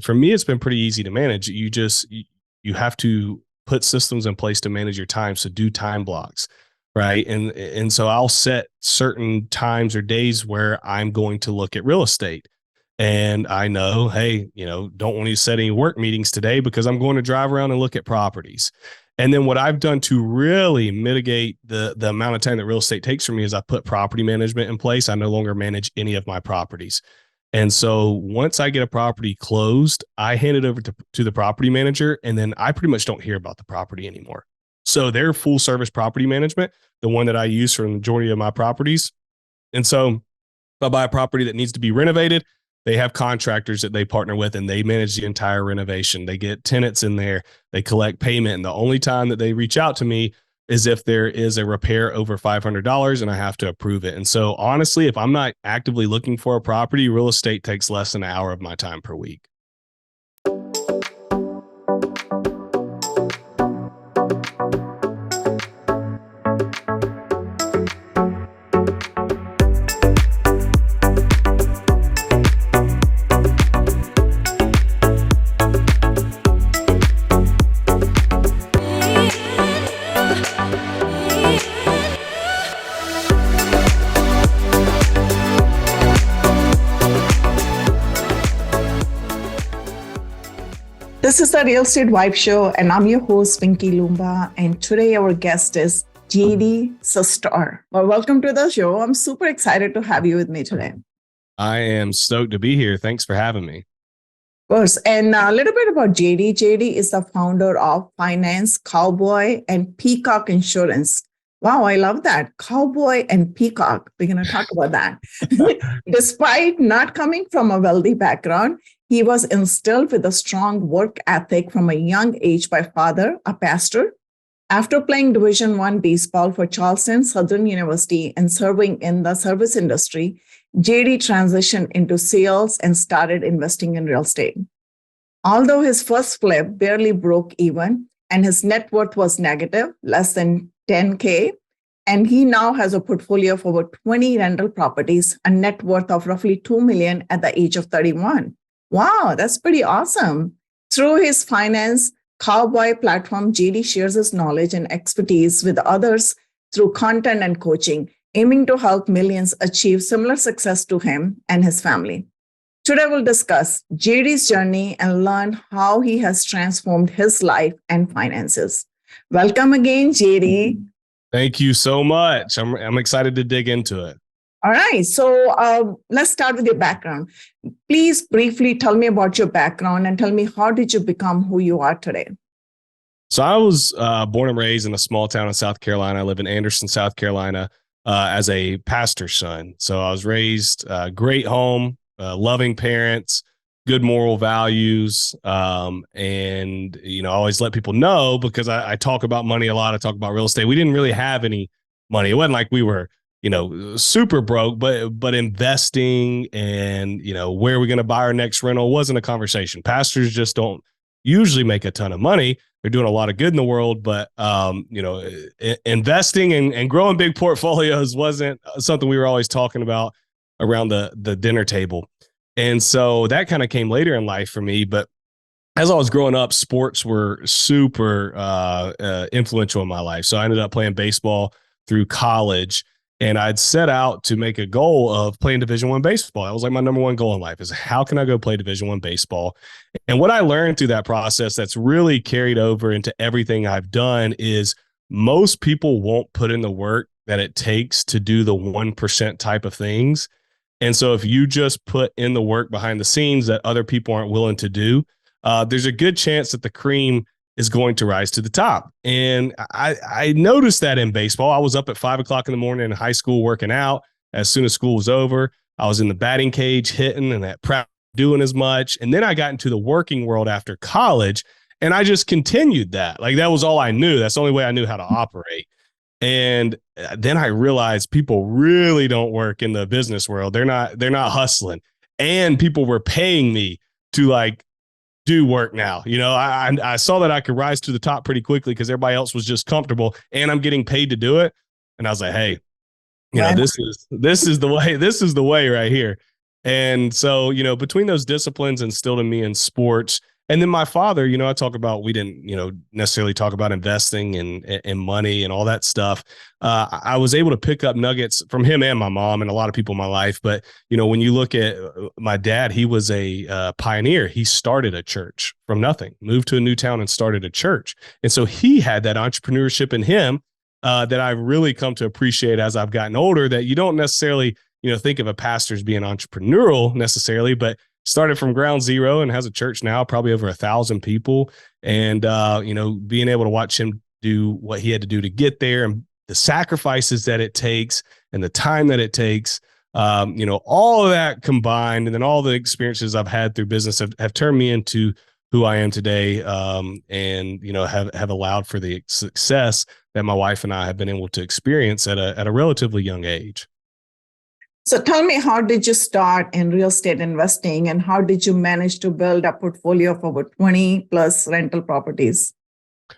for me, it's been pretty easy to manage. You have to put systems in place to manage your time. So do time blocks, right? And so I'll set certain times or days where I'm going to look at real estate. And I know, hey, don't want to set any work meetings today because I'm going to drive around and look at properties. And then what I've done to really mitigate the amount of time that real estate takes for me is I put property management in place. I no longer manage any of my properties. And so once I get a property closed, I hand it over to the property manager, and then I pretty much don't hear about the property anymore. So they're full service property management, the one that I use for the majority of my properties. And so if I buy a property that needs to be renovated, they have contractors that they partner with, and they manage the entire renovation. They get tenants in there, they collect payment. And the only time that they reach out to me is if there is a repair over $500 and I have to approve it. And so honestly, if I'm not actively looking for a property, real estate takes less than an hour of my time per week. This is the Real Estate Vibe Show, and I'm your host, Pinky Loomba. And today our guest is JD Sustar. Well, welcome to the show. I'm super excited to have you with me today. I am stoked to be here. Thanks for having me. Of course. And a little bit about JD. JD is the founder of Finance Cowboy and Peacock Insurance. Wow, I love that. Cowboy and Peacock. We're going to talk about that. Despite not coming from a wealthy background, he was instilled with a strong work ethic from a young age by father, a pastor. After playing Division I baseball for Charleston Southern University and serving in the service industry, JD transitioned into sales and started investing in real estate. Although his first flip barely broke even and his net worth was negative, less than 10K, and he now has a portfolio of over 20 rental properties, a net worth of roughly $2 million at the age of 31. Wow, that's pretty awesome. Through his Finance Cowboy platform, JD shares his knowledge and expertise with others through content and coaching, aiming to help millions achieve similar success to him and his family. Today, we'll discuss JD's journey and learn how he has transformed his life and finances. Welcome again, JD. Thank you so much. I'm excited to dig into it. All right. So let's start with your background. Please briefly tell me about your background and tell me, how did you become who you are today? So I was born and raised in a small town in South Carolina. I live in Anderson, South Carolina, as a pastor's son. So I was raised great home, loving parents, good moral values. And, I always let people know, because I talk about money a lot. I talk about real estate. We didn't really have any money. It wasn't like we were super broke, but investing and, where are we going to buy our next rental wasn't a conversation. Pastors just don't usually make a ton of money. They're doing a lot of good in the world, but, investing and growing big portfolios wasn't something we were always talking about around the dinner table. And so that kind of came later in life for me. But as I was growing up, sports were super influential in my life. So I ended up playing baseball through college. And I'd set out to make a goal of playing Division I baseball. That was like my number one goal in life, is how can I go play Division I baseball? And what I learned through that process that's really carried over into everything I've done is most people won't put in the work that it takes to do the 1% type of things. And so if you just put in the work behind the scenes that other people aren't willing to do, there's a good chance that the cream is going to rise to the top. And I noticed that in baseball. I was up at 5 o'clock in the morning in high school working out. As soon as school was over, I was in the batting cage hitting and at prep doing as much. And then I got into the working world after college, and I just continued that. Like, that was all I knew. That's the only way I knew how to operate. And then I realized people really don't work in the business world. They're not hustling. And people were paying me to do work now. I saw that I could rise to the top pretty quickly because everybody else was just comfortable, and I'm getting paid to do it. And I was like, hey, this is the way right here. And so, between those disciplines instilled in me in sports, and then my father, I talk about, we didn't, necessarily talk about investing and money and all that stuff. I was able to pick up nuggets from him and my mom and a lot of people in my life. But, when you look at my dad, he was a pioneer. He started a church from nothing, moved to a new town and started a church. And so he had that entrepreneurship in him that I've really come to appreciate as I've gotten older, that you don't necessarily think of a pastor as being entrepreneurial necessarily, but started from ground zero and has a church now, probably over 1,000 people. And, being able to watch him do what he had to do to get there and the sacrifices that it takes and the time that it takes, all of that combined, and then all the experiences I've had through business have turned me into who I am today. And, have allowed for the success that my wife and I have been able to experience at a relatively young age. So tell me, how did you start in real estate investing, and how did you manage to build a portfolio of over 20 plus rental properties?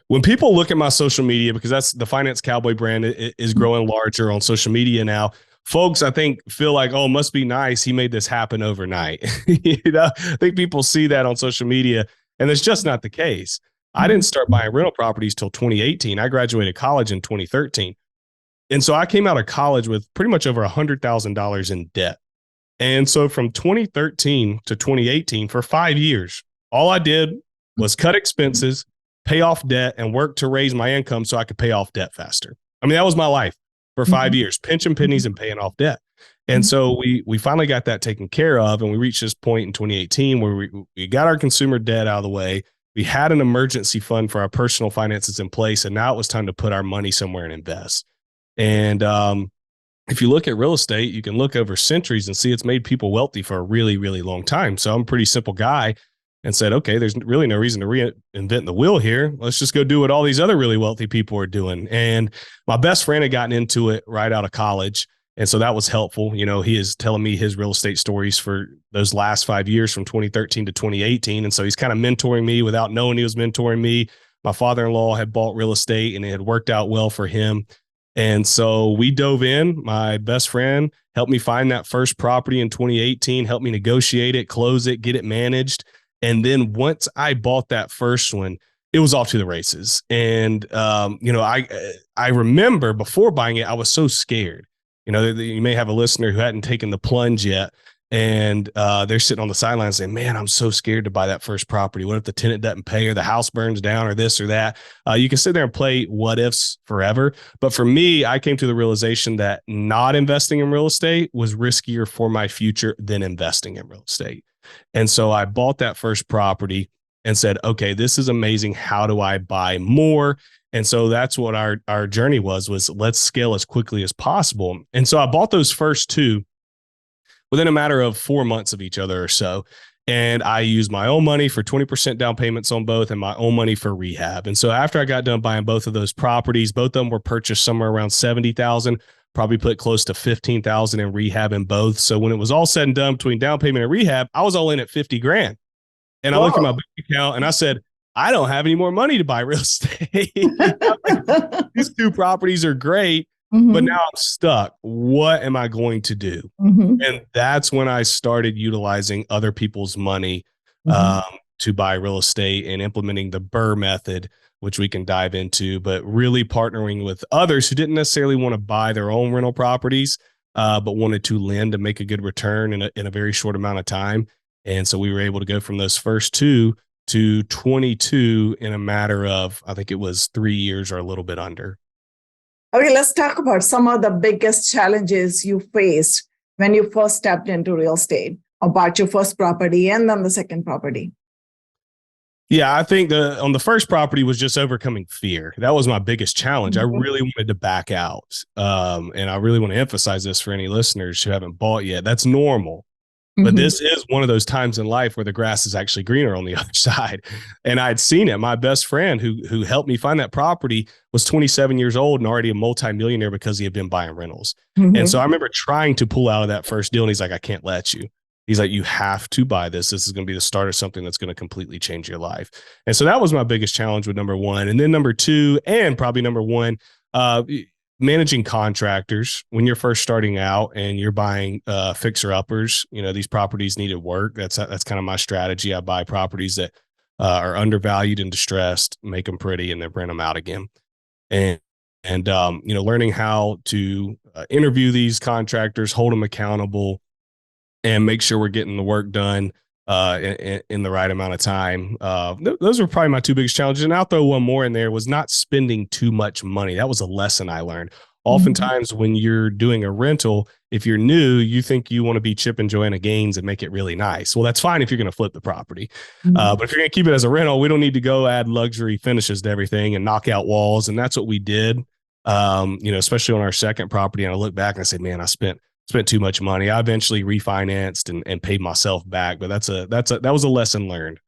When people look at my social media, because that's the Finance Cowboy brand is growing larger on social media now, folks, I think, feel like, oh, must be nice, he made this happen overnight. I think people see that on social media, and it's just not the case. I didn't start buying rental properties till 2018. I graduated college in 2013. And so I came out of college with pretty much over $100,000 in debt. And so from 2013 to 2018, for 5 years, all I did was cut expenses, pay off debt, and work to raise my income so I could pay off debt faster. I mean, that was my life for 5 years, pinching pennies and paying off debt. And so we finally got that taken care of. And we reached this point in 2018 where we got our consumer debt out of the way. We had an emergency fund for our personal finances in place. And now it was time to put our money somewhere and invest. And if you look at real estate, you can look over centuries and see it's made people wealthy for a really, really long time. So I'm a pretty simple guy and said, okay, there's really no reason to reinvent the wheel here. Let's just go do what all these other really wealthy people are doing. And my best friend had gotten into it right out of college. And so that was helpful. He is telling me his real estate stories for those last 5 years from 2013 to 2018. And so he's kind of mentoring me without knowing he was mentoring me. My father-in-law had bought real estate and it had worked out well for him. And so we dove in. My best friend helped me find that first property in 2018, helped me negotiate it, close it, get it managed. And then once I bought that first one, it was off to the races. And, I remember before buying it, I was so scared. You may have a listener who hadn't taken the plunge yet. And they're sitting on the sidelines saying, man, I'm so scared to buy that first property. What if the tenant doesn't pay or the house burns down or this or that? You can sit there and play what ifs forever. But for me, I came to the realization that not investing in real estate was riskier for my future than investing in real estate. And so I bought that first property and said, okay, this is amazing. How do I buy more? And so that's what our journey was let's scale as quickly as possible. And so I bought those first two within a matter of 4 months of each other or so. And I used my own money for 20% down payments on both and my own money for rehab. And so after I got done buying both of those properties, both of them were purchased somewhere around $70,000, probably put close to $15,000 in rehab in both. So when it was all said and done between down payment and rehab, I was all in at 50 grand. And I looked at my bank account and I said, I don't have any more money to buy real estate. These two properties are great. But now I'm stuck. What am I going to do? And that's when I started utilizing other people's money to buy real estate and implementing the BRRRR method, which we can dive into, but really partnering with others who didn't necessarily want to buy their own rental properties, but wanted to lend to make a good return in a very short amount of time. And so we were able to go from those first two to 22 in a matter of, I think it was 3 years or a little bit under. Okay, let's talk about some of the biggest challenges you faced when you first stepped into real estate, or bought your first property and then the second property. Yeah, I think on the first property was just overcoming fear. That was my biggest challenge. I really wanted to back out. And I really want to emphasize this for any listeners who haven't bought yet. That's normal. But this is one of those times in life where the grass is actually greener on the other side. And I'd seen it. My best friend who helped me find that property was 27 years old and already a multimillionaire because he had been buying rentals. And so I remember trying to pull out of that first deal. And he's like, I can't let you. He's like, you have to buy this. This is going to be the start of something that's going to completely change your life. And so that was my biggest challenge with number one. And then number two, and probably number one, managing contractors when you're first starting out and you're buying fixer uppers. These properties needed work. That's kind of my strategy. I buy properties that are undervalued and distressed, make them pretty, and then rent them out again. And learning how to interview these contractors, hold them accountable, and make sure we're getting the work done in the right amount of time. Those were probably my two biggest challenges. And I'll throw one more in there, was not spending too much money. That was a lesson I learned. Oftentimes when you're doing a rental, if you're new, you think you want to be Chip and Joanna Gaines and make it really nice. Well, that's fine if you're going to flip the property. But if you're going to keep it as a rental, we don't need to go add luxury finishes to everything and knock out walls. And that's what we did, especially on our second property. And I look back and I say, man, I spent too much money. I eventually refinanced and paid myself back, but that was a lesson learned.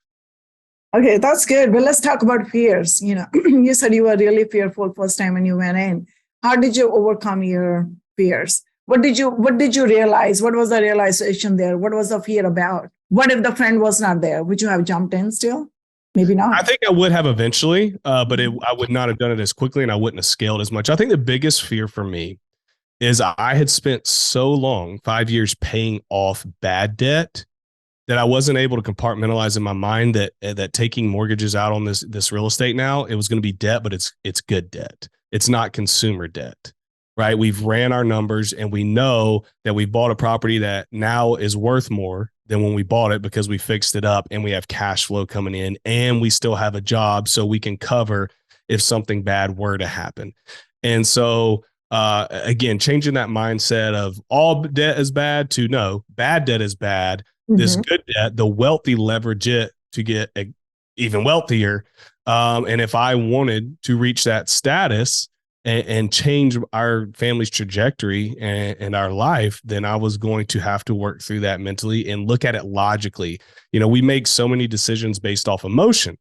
Okay, that's good. Well, let's talk about fears. You said you were really fearful first time when you went in. How did you overcome your fears? What did you realize? What was the realization there? What was the fear about? What if the friend was not there? Would you have jumped in still? Maybe not. I think I would have eventually, but I would not have done it as quickly, and I wouldn't have scaled as much. I think the biggest fear for me is I had spent so long, 5 years, paying off bad debt that I wasn't able to compartmentalize in my mind that taking mortgages out on this real estate now, it was going to be debt, but it's good debt. It's not consumer debt, right? We've ran our numbers and we know that we bought a property that now is worth more than when we bought it because we fixed it up and we have cash flow coming in and we still have a job so we can cover if something bad were to happen. And so again, changing that mindset of all debt is bad to no, bad debt is bad. This good debt, the wealthy leverage it to get even wealthier. And if I wanted to reach that status and change our family's trajectory and our life, then I was going to have to work through that mentally and look at it logically. We make so many decisions based off emotion.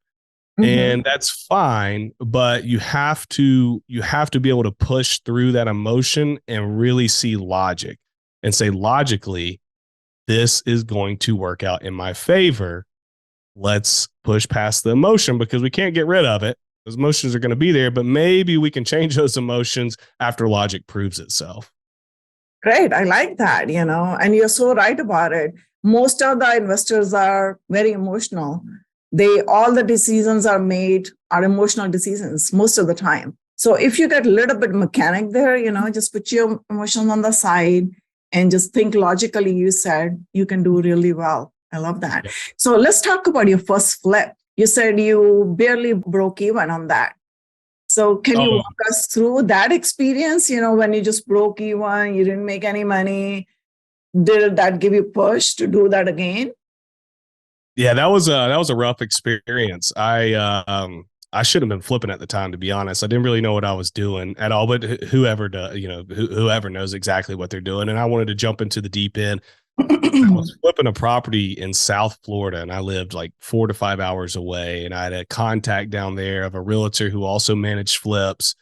And that's fine, but you have to be able to push through that emotion and really see logic and say, logically, this is going to work out in my favor. Let's push past the emotion because we can't get rid of it. Those emotions are going to be there, but maybe we can change those emotions after logic proves itself. Great. I like that, and you're so right about it. Most of the investors are very emotional. All the decisions are emotional decisions most of the time. So if you get a little bit mechanic there, just put your emotions on the side and just think logically, you said you can do really well. I love that. Yeah. So let's talk about your first flip. You said you barely broke even on that. So can you walk us through that experience? When you just broke even, you didn't make any money. Did that give you push to do that again? Yeah, that was a rough experience. I should have been flipping at the time, to be honest. I didn't really know what I was doing at all, but whoever knows exactly what they're doing. And I wanted to jump into the deep end. I was flipping a property in South Florida and I lived like 4 to 5 hours away. And I had a contact down there of a realtor who also managed flips.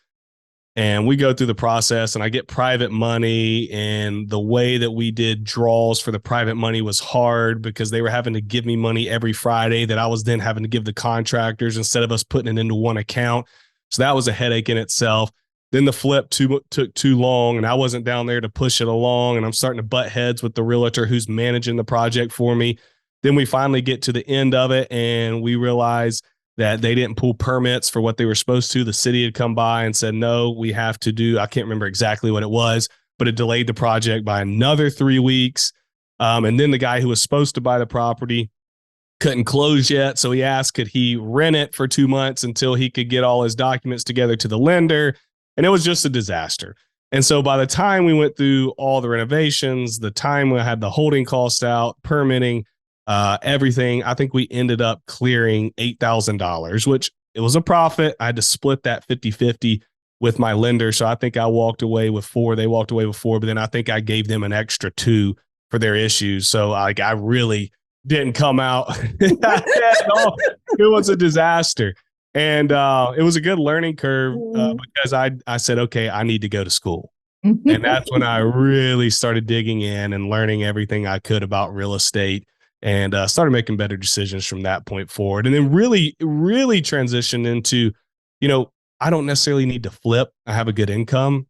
And we go through the process and I get private money, and the way that we did draws for the private money was hard because they were having to give me money every Friday that I was then having to give the contractors instead of us putting it into one account. So that was a headache in itself. Then the flip took too long and I wasn't down there to push it along, and I'm starting to butt heads with the realtor who's managing the project for me. Then we finally get to the end of it and we realize that they didn't pull permits for what they were supposed to. The city had come by and said, no, we have to do, I can't remember exactly what it was, but it delayed the project by another 3 weeks. And then the guy who was supposed to buy the property couldn't close yet. So he asked, could he rent it for 2 months until he could get all his documents together to the lender? And it was just a disaster. And so by the time we went through all the renovations, the time we had the holding costs out, permitting, everything, I think we ended up clearing $8,000, which it was a profit. I had to split that 50-50 with my lender. So I think I walked away with 4. They walked away with 4, but then I think I gave them an extra 2 for their issues. So I really didn't come out. It was a disaster. And it was a good learning curve because I said, okay, I need to go to school. And that's when I really started digging in and learning everything I could about real estate. And started making better decisions from that point forward. And then really, really transitioned into, I don't necessarily need to flip. I have a good income.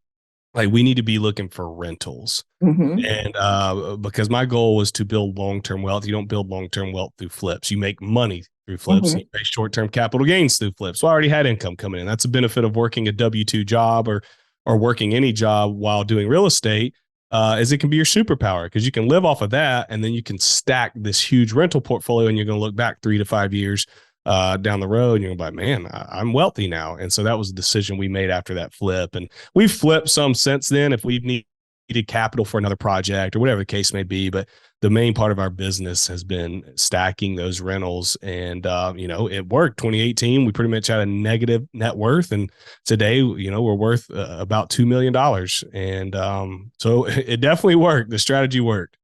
like we need to be looking for rentals. Mm-hmm. And because my goal was to build long-term wealth. You don't build long-term wealth through flips. You make money through flips. Mm-hmm. You make short-term capital gains through flips. So I already had income coming in. That's a benefit of working a W-2 job or working any job while doing real estate, is it can be your superpower because you can live off of that, and then you can stack this huge rental portfolio, and you're going to look back 3 to 5 years down the road, and you're like, man, I'm wealthy now. And so that was a decision we made after that flip. And we've flipped some since then if we've needed capital for another project or whatever the case may be. But the main part of our business has been stacking those rentals. And, it worked. 2018, we pretty much had a negative net worth. And today, we're worth about $2 million. And so it definitely worked. The strategy worked.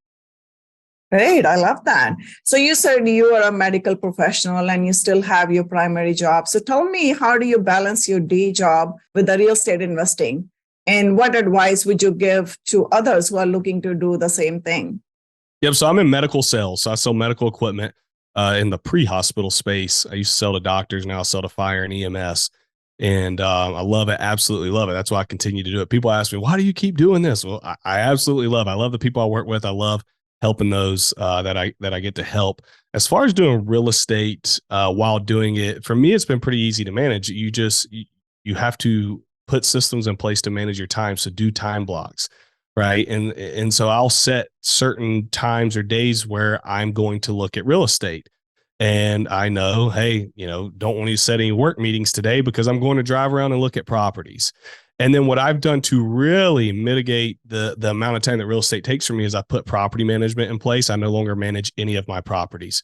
Great. I love that. So you said you are a medical professional and you still have your primary job. So tell me, how do you balance your day job with the real estate investing? And what advice would you give to others who are looking to do the same thing? Yep. So I'm in medical sales. So I sell medical equipment in the pre-hospital space. I used to sell to doctors. Now I sell to fire and EMS. And I love it. Absolutely love it. That's why I continue to do it. People ask me, why do you keep doing this? Well, I absolutely love it. I love the people I work with. I love helping those that I get to help. As far as doing real estate while doing it, for me, it's been pretty easy to manage. You have to put systems in place to manage your time. So do time blocks, right? And so I'll set certain times or days where I'm going to look at real estate. And I know, hey, don't want to set any work meetings today because I'm going to drive around and look at properties. And then what I've done to really mitigate the amount of time that real estate takes for me is I put property management in place. I no longer manage any of my properties.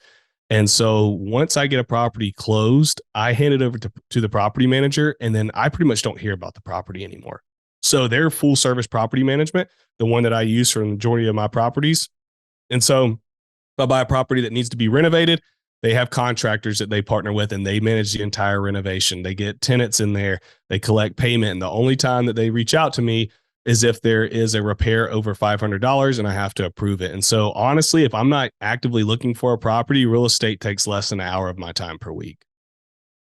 And so once I get a property closed, I hand it over to the property manager, and then I pretty much don't hear about the property anymore. So they're full service property management, the one that I use for the majority of my properties. And so if I buy a property that needs to be renovated, they have contractors that they partner with, and they manage the entire renovation. They get tenants in there, they collect payment. And the only time that they reach out to me is if there is a repair over $500 and I have to approve it. And so honestly, if I'm not actively looking for a property, real estate takes less than an hour of my time per week.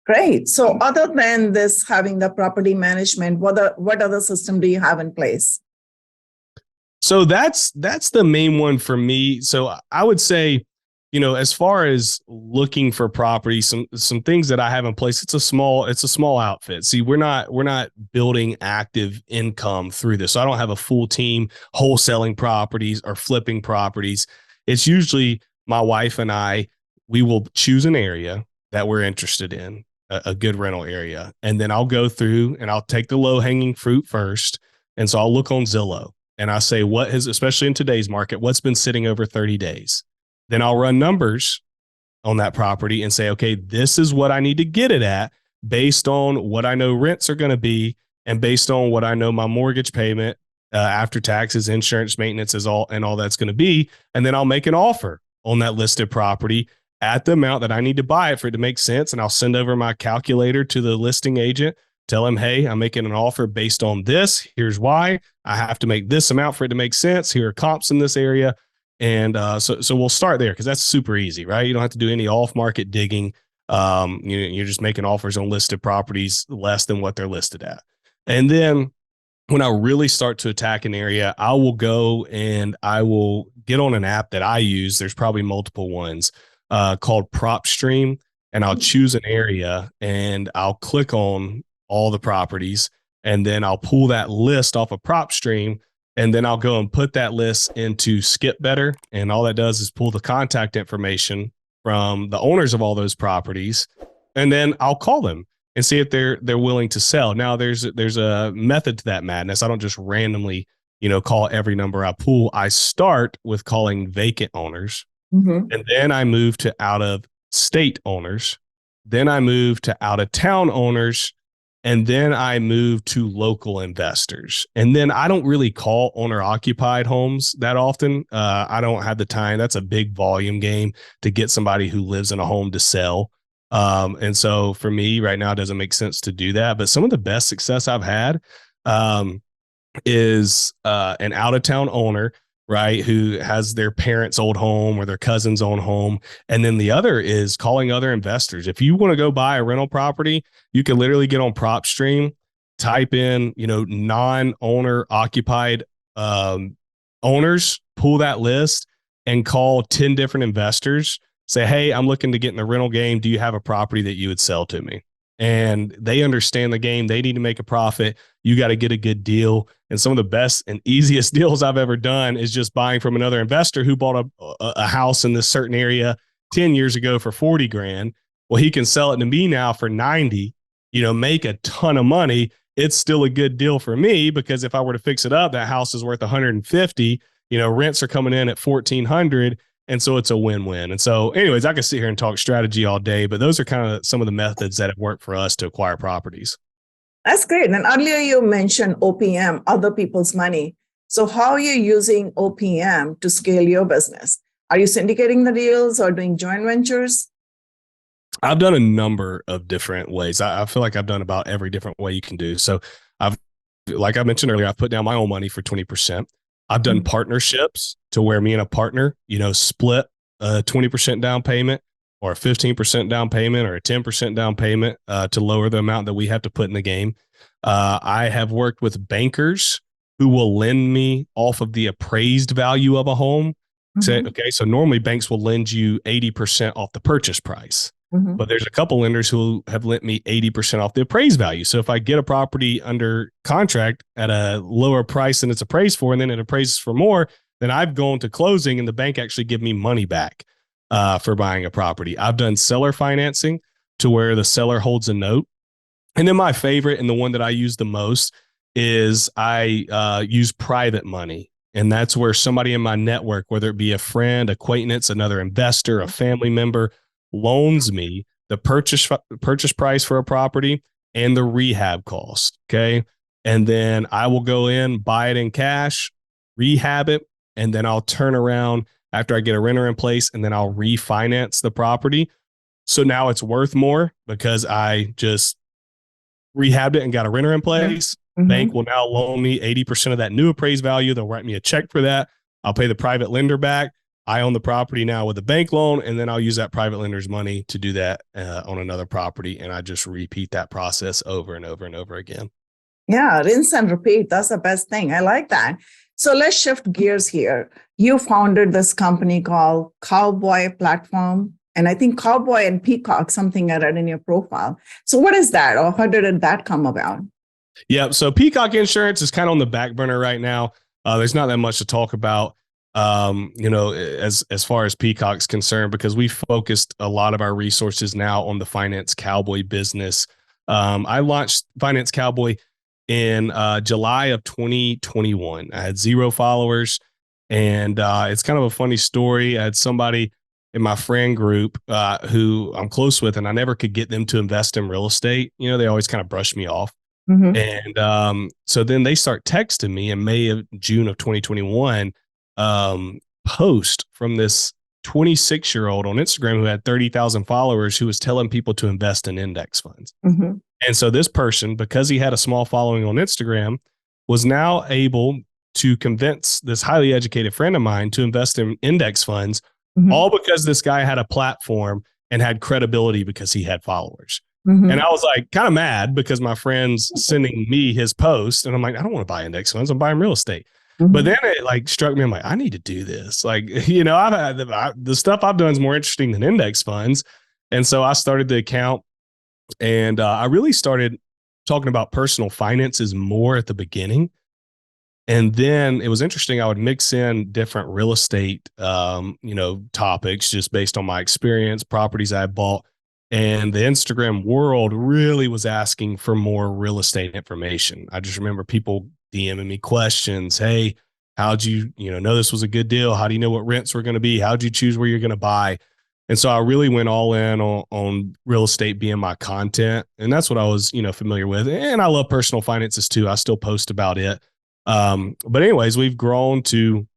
Great. So other than this, having the property management, what other system do you have in place? So that's the main one for me. So I would say, as far as looking for property, some things that I have in place, it's a small outfit. See, we're not building active income through this. So I don't have a full team wholesaling properties or flipping properties. It's usually my wife and we will choose an area that we're interested in, a good rental area. And then I'll go through and I'll take the low hanging fruit first. And so I'll look on Zillow and I say, especially in today's market, what's been sitting over 30 days? Then I'll run numbers on that property and say, okay, this is what I need to get it at based on what I know rents are going to be and based on what I know my mortgage payment after taxes, insurance, maintenance is all that's going to be. And then I'll make an offer on that listed property at the amount that I need to buy it for it to make sense. And I'll send over my calculator to the listing agent, tell him, hey, I'm making an offer based on this. Here's why. I have to make this amount for it to make sense. Here are comps in this area. And so we'll start there because that's super easy, right? You don't have to do any off-market digging. You're just making offers on listed properties less than what they're listed at. And then when I really start to attack an area, I will go and I will get on an app that I use. There's probably multiple ones called PropStream, and I'll choose an area and I'll click on all the properties, and then I'll pull that list off of PropStream. And then I'll go and put that list into Skip Better. And all that does is pull the contact information from the owners of all those properties. And then I'll call them and see if they're willing to sell. Now there's a method to that madness. I don't just randomly, call every number I pull. I start with calling vacant owners. Mm-hmm. And then I move to out of state owners. Then I move to out of town owners. And then I move to local investors. And then I don't really call owner occupied homes that often. I don't have the time. That's a big volume game to get somebody who lives in a home to sell. And so for me right now, it doesn't make sense to do that. But some of the best success I've had is an out of town owner, right, who has their parents' old home or their cousin's own home. And then the other is calling other investors. If you want to go buy a rental property, you can literally get on PropStream type in, non-owner occupied owners, pull that list and call 10 different investors, say, hey, I'm looking to get in the rental game. Do you have a property that you would sell to me? And they understand the game. They need to make a profit. You got to get a good deal. And some of the best and easiest deals I've ever done is just buying from another investor who bought a house in this certain area 10 years ago for 40 grand. Well, he can sell it to me now for 90, make a ton of money. It's still a good deal for me because if I were to fix it up, that house is worth 150, rents are coming in at 1,400. And so it's a win-win. And so anyways, I could sit here and talk strategy all day, but those are kind of some of the methods that have worked for us to acquire properties. That's great. And earlier you mentioned OPM, other people's money. So how are you using OPM to scale your business? Are you syndicating the deals or doing joint ventures? I've done a number of different ways. I feel like I've done about every different way you can do. So like I mentioned earlier, I've put down my own money for 20%. I've done partnerships to where me and a partner, split a 20% down payment or a 15% down payment or a 10% down payment to lower the amount that we have to put in the game. I have worked with bankers who will lend me off of the appraised value of a home. So normally banks will lend you 80% off the purchase price. But there's a couple lenders who have lent me 80% off the appraised value. So if I get a property under contract at a lower price than it's appraised for, and then it appraises for more, then I've gone to closing and the bank actually give me money back for buying a property. I've done seller financing to where the seller holds a note. And then my favorite and the one that I use the most is I use private money. And that's where somebody in my network, whether it be a friend, acquaintance, another investor, a family member, loans me the purchase price for a property and the rehab cost. Okay. And then I will go in, buy it in cash, rehab it, and then I'll turn around after I get a renter in place and then I'll refinance the property. So now it's worth more because I just rehabbed it and got a renter in place. Bank will now loan me 80% of that new appraised value. They'll write me a check for that. I'll pay the private lender back. I own the property now with a bank loan, and then I'll use that private lender's money to do that on another property. And I just repeat that process over and over and over again. Yeah, rinse and repeat. That's the best thing. I like that. So let's shift gears here. You founded this company called Cowboy Platform, and I think Cowboy and Peacock, something I read in your profile. So what is that, or how did that come about? Yeah, so Peacock Insurance is kind of on the back burner right now. There's not that much to talk about. As far as Peacock's concerned, because we focused a lot of our resources now on the Finance Cowboy business. I launched Finance Cowboy in July of 2021. I had 0 followers, and it's kind of a funny story. I had somebody in my friend group who I'm close with, and I never could get them to invest in real estate. They always kind of brush me off. And so then they start texting me in June of 2021, post from this 26-year-old on Instagram who had 30,000 followers who was telling people to invest in index funds. And so this person, because he had a small following on Instagram, was now able to convince this highly educated friend of mine to invest in index funds, all because this guy had a platform and had credibility because he had followers. And I was like kind of mad because my friend's sending me his post and I'm like, I don't want to buy index funds. I'm buying real estate. But then it struck me. I'm like, I need to do this. I've had the stuff I've done is more interesting than index funds. And so I started the account and I really started talking about personal finances more at the beginning. And then it was interesting. I would mix in different real estate, topics just based on my experience, properties I bought. And the Instagram world really was asking for more real estate information. I just remember people DMing me questions. Hey, how'd you, know this was a good deal? How do you know what rents were going to be? How'd you choose where you're going to buy? And so I really went all in on real estate being my content. And that's what I was, familiar with. And I love personal finances too. I still post about it. But anyways, we've grown to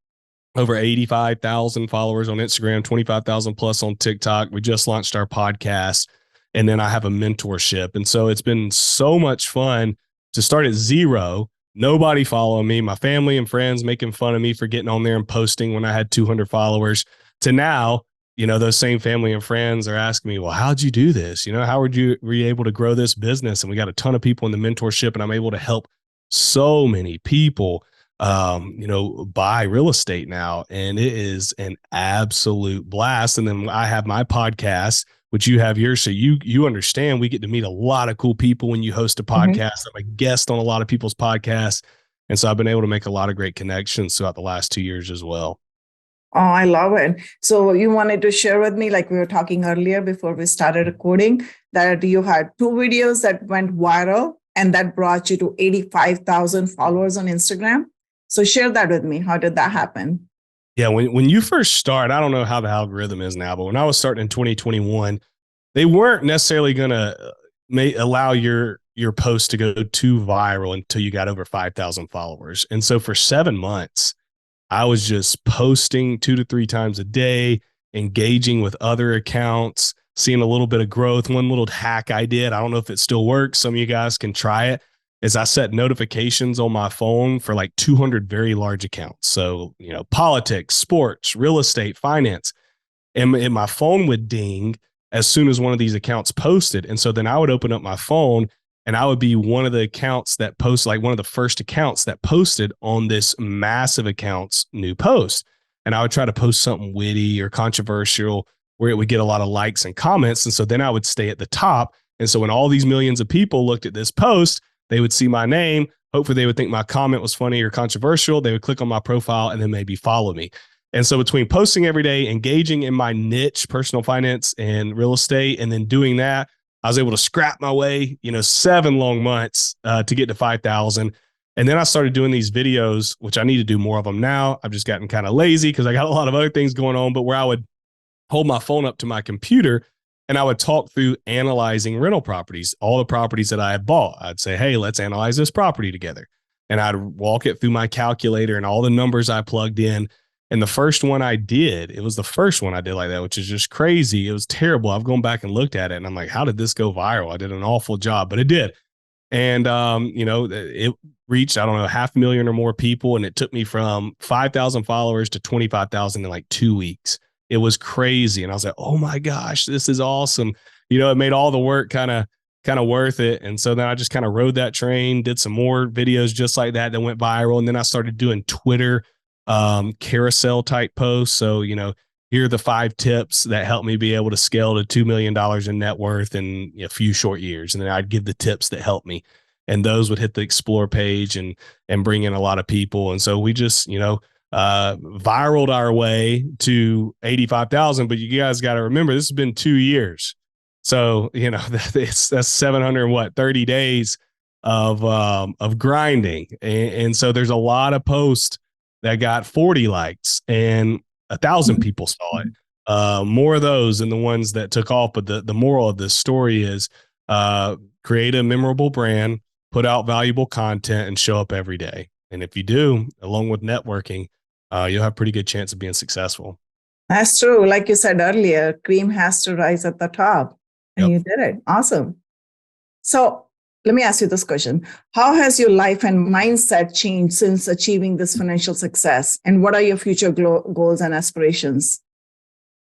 over 85,000 followers on Instagram, 25,000 plus on TikTok. We just launched our podcast, and then I have a mentorship. And so it's been so much fun to start at 0, nobody following me, my family and friends making fun of me for getting on there and posting when I had 200 followers, to now, those same family and friends are asking me, well, how'd you do this? How were you able to grow this business? And we got a ton of people in the mentorship, and I'm able to help so many people, buy real estate now. And it is an absolute blast. And then I have my podcast, which you have yours. So you understand, we get to meet a lot of cool people when you host a podcast. I'm a guest on a lot of people's podcasts. And so I've been able to make a lot of great connections throughout the last 2 years as well. Oh, I love it. So you wanted to share with me, like we were talking earlier before we started recording, that you had 2 videos that went viral and that brought you to 85,000 followers on Instagram. So share that with me. How did that happen? Yeah, when you first start, I don't know how the algorithm is now, but when I was starting in 2021, they weren't necessarily going to allow your post to go too viral until you got over 5,000 followers. And so for 7 months, I was just posting 2 to 3 times a day, engaging with other accounts, seeing a little bit of growth. One little hack I did, I don't know if it still works, some of you guys can try it, is I set notifications on my phone for like 200 very large accounts. So, politics, sports, real estate, finance. And my phone would ding as soon as one of these accounts posted. And so then I would open up my phone and I would be one of the accounts that posts, like one of the first accounts that posted on this massive account's new post. And I would try to post something witty or controversial where it would get a lot of likes and comments. And so then I would stay at the top. And so when all these millions of people looked at this post, they would see my name. Hopefully they would think my comment was funny or controversial. They would click on my profile and then maybe follow me. And so between posting every day, engaging in my niche, personal finance and real estate, and then doing that, I was able to scrap my way, 7 long months to get to 5,000. And then I started doing these videos, which I need to do more of them now. I've just gotten kind of lazy because I got a lot of other things going on, but where I would hold my phone up to my computer and I would talk through analyzing rental properties, all the properties that I had bought. I'd say, hey, let's analyze this property together. And I'd walk it through my calculator and all the numbers I plugged in. And the first one I did, it was the first one I did like that, which is just crazy. It was terrible. I've gone back and looked at it and I'm like, how did this go viral? I did an awful job, but it did. And, it reached, I don't know, 500,000 or more people. And it took me from 5,000 followers to 25,000 in like 2 weeks. It was crazy. And I was like, oh my gosh, this is awesome. It made all the work kind of worth it. And so then I just kind of rode that train, did some more videos just like that went viral. And then I started doing Twitter carousel type posts. So, here are the 5 tips that helped me be able to scale to $2 million in net worth in a few short years. And then I'd give the tips that helped me. And those would hit the explore page and bring in a lot of people. And so we just, viraled our way to 85,000, but you guys got to remember, this has been 2 years. So, that's 730 days of grinding. And so there's a lot of posts that got 40 likes and 1,000 people saw it. More of those than the ones that took off. But the moral of this story is create a memorable brand, put out valuable content, and show up every day. And if you do, along with networking, you'll have a pretty good chance of being successful. That's true. Like you said earlier, cream has to rise at the top. And You did it. Awesome. So let me ask you this question. How has your life and mindset changed since achieving this financial success? And what are your future goals and aspirations?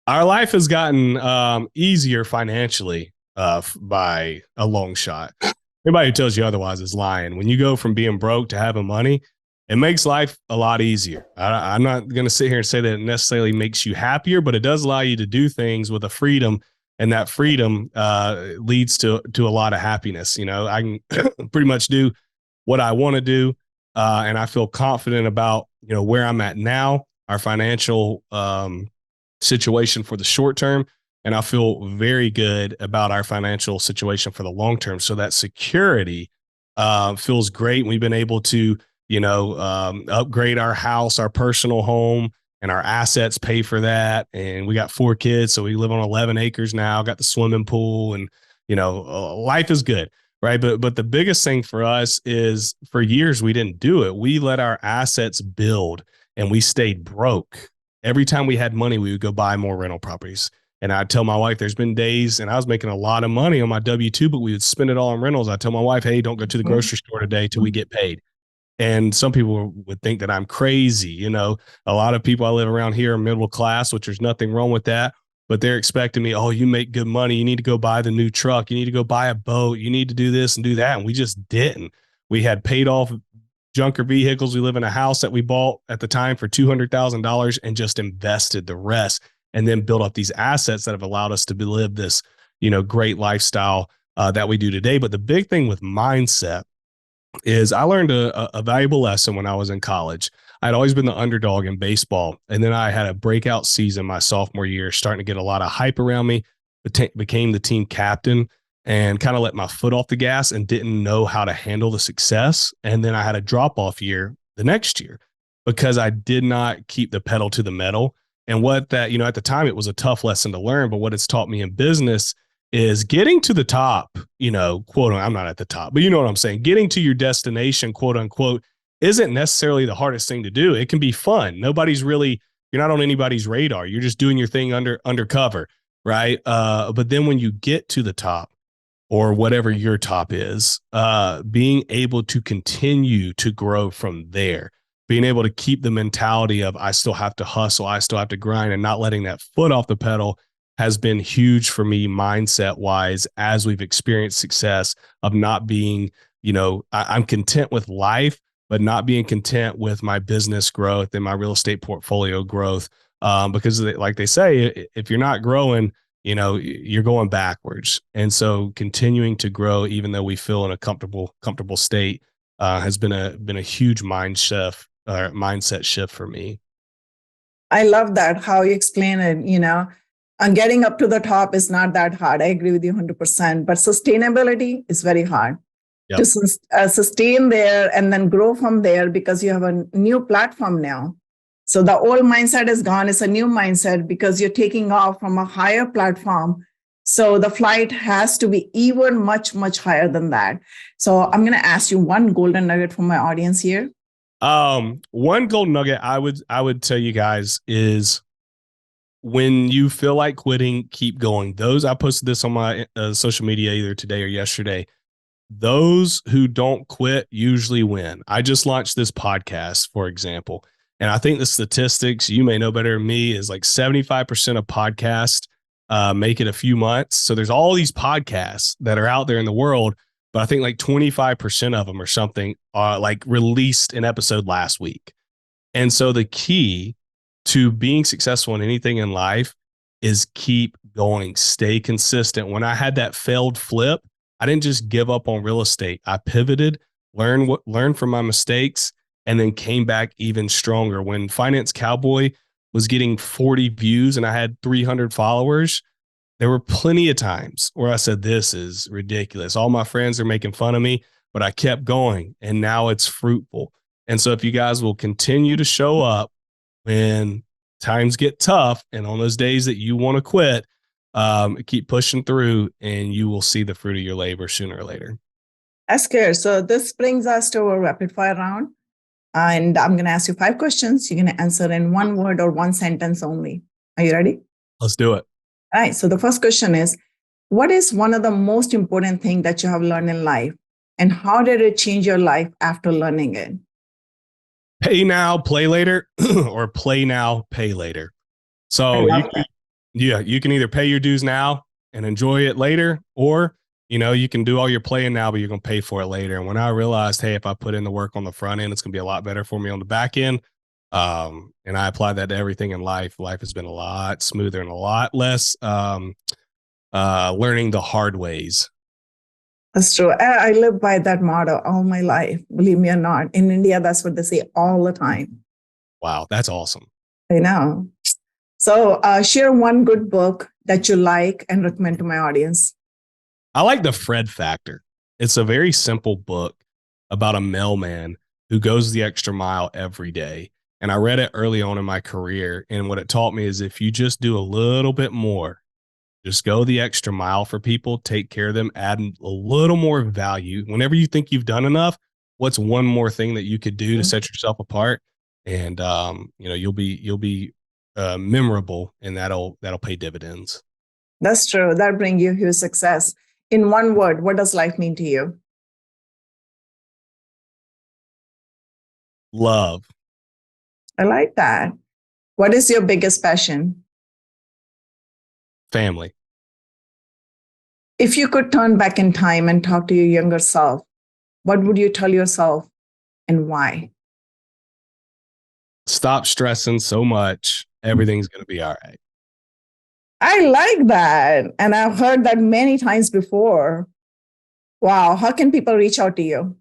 Our life has gotten easier financially by a long shot. Anybody who tells you otherwise is lying. When you go from being broke to having money, it makes life a lot easier. I'm not going to sit here and say that it necessarily makes you happier, but it does allow you to do things with a freedom. And that freedom leads to a lot of happiness. I can pretty much do what I want to do. And I feel confident about, where I'm at now, our financial situation for the short term. And I feel very good about our financial situation for the long term. So that security feels great. We've been able to, upgrade our house, our personal home, and our assets pay for that. And we got 4 kids. So we live on 11 acres now, got the swimming pool, and, life is good. Right. But the biggest thing for us is for years, we didn't do it. We let our assets build and we stayed broke. Every time we had money, we would go buy more rental properties. And I'd tell my wife, there's been days, and I was making a lot of money on my W-2, but we would spend it all on rentals. I tell my wife, hey, don't go to the grocery store today till we get paid. And some people would think that I'm crazy. A lot of people I live around here are middle class, which there's nothing wrong with that. but they're expecting me, oh, you make good money. You need to go buy the new truck. You need to go buy a boat. You need to do this and do that. And we just didn't. We had paid off junker vehicles. We live in a house that we bought at the time for $200,000 and just invested the rest and then built up these assets that have allowed us to live this, great lifestyle that we do today. But the big thing with mindset is I learned a valuable lesson when I was in college. I'd always been the underdog in baseball. And then I had a breakout season my sophomore year, starting to get a lot of hype around me, became the team captain and kind of let my foot off the gas and didn't know how to handle the success. And then I had a drop off year the next year because I did not keep the pedal to the metal. And what that, at the time, it was a tough lesson to learn, but what it's taught me in business is getting to the top, quote, I'm not at the top, but you know what I'm saying? Getting to your destination, quote unquote, isn't necessarily the hardest thing to do. It can be fun. You're not on anybody's radar. You're just doing your thing undercover. Right. But then when you get to the top or whatever your top is, being able to continue to grow from there, being able to keep the mentality of I still have to hustle, I still have to grind, and not letting that foot off the pedal has been huge for me mindset wise as we've experienced success of not being, I'm content with life, but not being content with my business growth and my real estate portfolio growth. Because like they say, if you're not growing, you're going backwards. And so continuing to grow, even though we feel in a comfortable state, has been a huge mindset shift for me. I love that, how you explain it, and getting up to the top is not that hard. I agree with you 100%, but sustainability is very hard. Yep. To sustain there and then grow from there because you have a new platform now. So the old mindset is gone. It's a new mindset because you're taking off from a higher platform. So the flight has to be even much, much higher than that. So I'm going to ask you one golden nugget from my audience here. One golden nugget I would tell you guys is when you feel like quitting, keep going. I posted this on my social media either today or yesterday. Those who don't quit usually win. I just launched this podcast, for example, and I think the statistics, you may know better than me, is like 75% of podcasts make it a few months. So there's all these podcasts that are out there in the world, but I think like 25% of them or something like released an episode last week. And so the key to being successful in anything in life is keep going, stay consistent. When I had that failed flip, I didn't just give up on real estate. I pivoted, learned from my mistakes, and then came back even stronger. When Finance Cowboy was getting 40 views and I had 300 followers, there were plenty of times where I said, this is ridiculous. All my friends are making fun of me, but I kept going and now it's fruitful. And so if you guys will continue to show up when times get tough and on those days that you want to quit, keep pushing through and you will see the fruit of your labor sooner or later. That's good. So this brings us to a rapid fire round. And I'm going to ask you 5 questions. You're going to answer in one word or one sentence only. Are you ready? Let's do it. All right. So the first question is, what is one of the most important things that you have learned in life? And how did it change your life after learning it? Pay now, play later, or play now, pay later. So you can either pay your dues now and enjoy it later, or, you can do all your playing now, but you're going to pay for it later. And when I realized, hey, if I put in the work on the front end, it's going to be a lot better for me on the back end. And I apply that to everything in life. Life has been a lot smoother and a lot less learning the hard ways. That's true. I live by that motto all my life. Believe me or not. In India, that's what they say all the time. Wow, that's awesome. I know. So share one good book that you like and recommend to my audience. I like The Fred Factor. It's a very simple book about a mailman who goes the extra mile every day. And I read it early on in my career. And what it taught me is if you just do a little bit more, just go the extra mile for people, take care of them, add a little more value. Whenever you think you've done enough, what's one more thing that you could do to set yourself apart? And, you'll be memorable, and that'll pay dividends. That's true. That brings you huge success. In one word, what does life mean to you? Love. I like that. What is your biggest passion? family. If you could turn back in time and talk to your younger self, what would you tell yourself and why? Stop stressing so much. Everything's going to be all right. I like that. And I've heard that many times before. Wow. How can people reach out to you?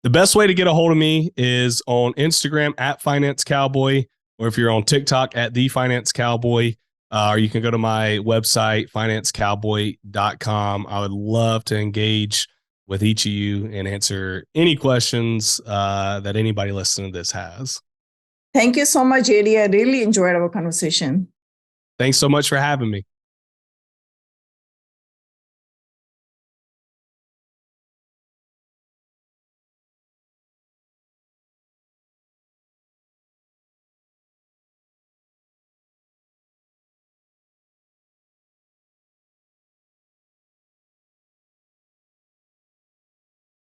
The best way to get a hold of me is on Instagram at Finance Cowboy, or if you're on TikTok at The Finance Cowboy, or you can go to my website, financecowboy.com. I would love to engage with each of you and answer any questions that anybody listening to this has. Thank you so much, JD. I really enjoyed our conversation. Thanks so much for having me.